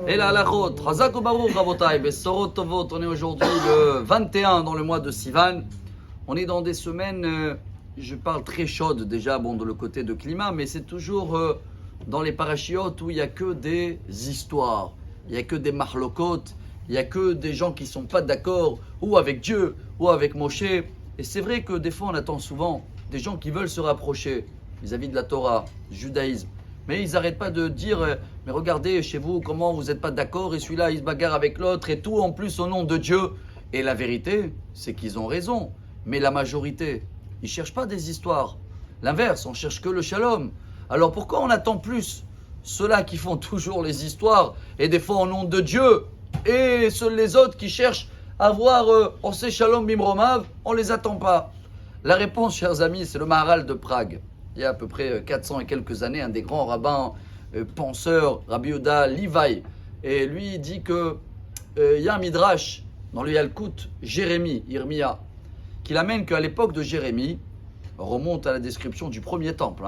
Et la halachot. Chazak u'baruch rabotai. Besorot tovot. On est aujourd'hui le 21 dans le mois de Sivan. On est dans des semaines, je parle très chaudes déjà, bon, de le côté de climat, mais c'est toujours dans les parachiotes où il n'y a que des histoires, il n'y a que des mahlokot, il n'y a que des gens qui ne sont pas d'accord, ou avec Dieu, ou avec Moshe. Et c'est vrai que des fois on attend souvent des gens qui veulent se rapprocher vis-à-vis de la Torah, du judaïsme. Mais ils n'arrêtent pas de dire, mais regardez chez vous comment vous n'êtes pas d'accord, et celui-là il se bagarre avec l'autre, et tout en plus au nom de Dieu. Et la vérité, c'est qu'ils ont raison. Mais la majorité, ils ne cherchent pas des histoires. L'inverse, on cherche que le shalom. Alors pourquoi on attend plus ceux-là qui font toujours les histoires, et des fois au nom de Dieu, et les autres qui cherchent à voir, on sait shalom bimromav, on ne les attend pas. La réponse, chers amis, c'est le Maharal de Prague. Il y a à peu près 400 et quelques années, un des grands rabbins, penseurs, Rabbi Yehuda Levi, et lui il dit que il y a un midrash dans le Yalkut, Jérémie, Irmia, qu'il amène qu'à l'époque de Jérémie, on remonte à la description du premier temple,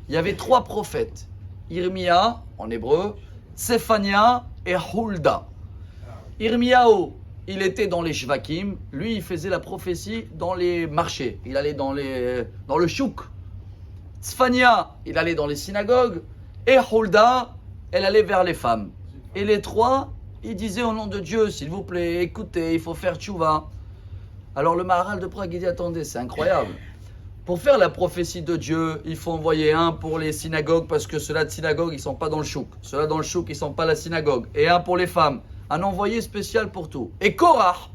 il y avait 3 prophètes, Irmia en hébreu, Tsefania et Hulda. Irmiao, il était dans les shvakim, lui il faisait la prophétie dans les marchés, il allait dans le chouk. Tsefania, il allait dans les synagogues, et Hulda, elle allait vers les femmes. Et les 3, ils disaient au nom de Dieu, s'il vous plaît, écoutez, il faut faire tchouva. Alors le Maharal de Prague, il dit, attendez, c'est incroyable. Pour faire la prophétie de Dieu, il faut envoyer un pour les synagogues, parce que ceux-là de synagogue, ils ne sont pas dans le chouk. Ceux-là dans le chouk, ils ne sont pas à la synagogue. Et un pour les femmes. Un envoyé spécial pour tout. Et Korach,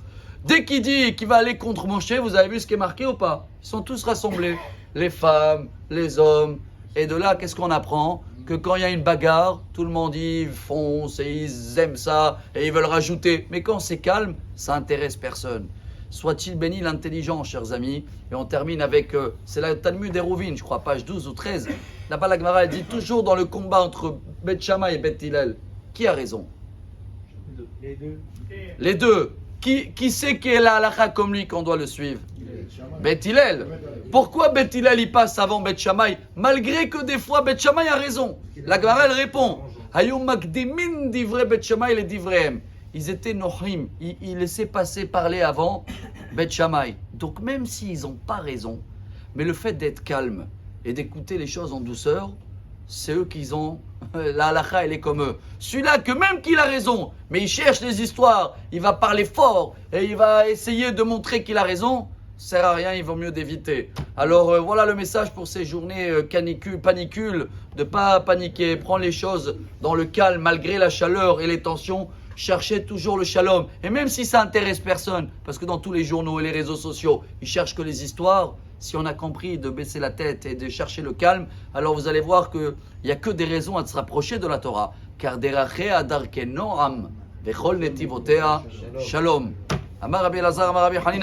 dès qu'il dit qu'il va aller contre Moshe, vous avez vu ce qui est marqué ou pas? Ils sont tous rassemblés. Les femmes, les hommes. Et de là, qu'est-ce qu'on apprend? Que quand il y a une bagarre, tout le monde y fonce et ils aiment ça et ils veulent rajouter. Mais quand c'est calme, ça intéresse personne. Soit-il béni l'intelligent, chers amis. Et on termine avec, c'est la Talmud Eruvin, je crois, page 12 ou 13. Là-bas, la Gemara, elle dit toujours dans le combat entre Beth Shammai et Beth Hillel, qui a raison? Les deux. Les deux. Qui sait qui est la halakha comme lui qu'on doit le suivre? Beth Hillel. Pourquoi Beth Hillel il passe avant Beth Shammai, malgré que des fois Beth Shammai a raison? La Gemara, elle répond, Hayom makdimin divrei Beth Shammai le divrehem. Ils étaient nohim, ils laissaient passer parler avant Beth Shammai. Donc même s'ils n'ont pas raison, mais le fait d'être calme et d'écouter les choses en douceur, c'est eux qui ont, la halakha elle est comme eux. Celui-là que même qu'il a raison, mais il cherche les histoires, il va parler fort et il va essayer de montrer qu'il a raison, ça sert à rien, il vaut mieux d'éviter. Alors voilà le message pour ces journées panicules, de ne pas paniquer, prendre les choses dans le calme malgré la chaleur et les tensions. Cherchez toujours le shalom. Et même si ça intéresse personne, parce que dans tous les journaux et les réseaux sociaux, ils cherchent que les histoires, si on a compris de baisser la tête et de chercher le calme, alors vous allez voir qu'il n'y a que des raisons à se rapprocher de la Torah. Car derachea darkei noam vechol netivotea shalom. Amar Rabbi Elazar, Amar Rabbi Hanina.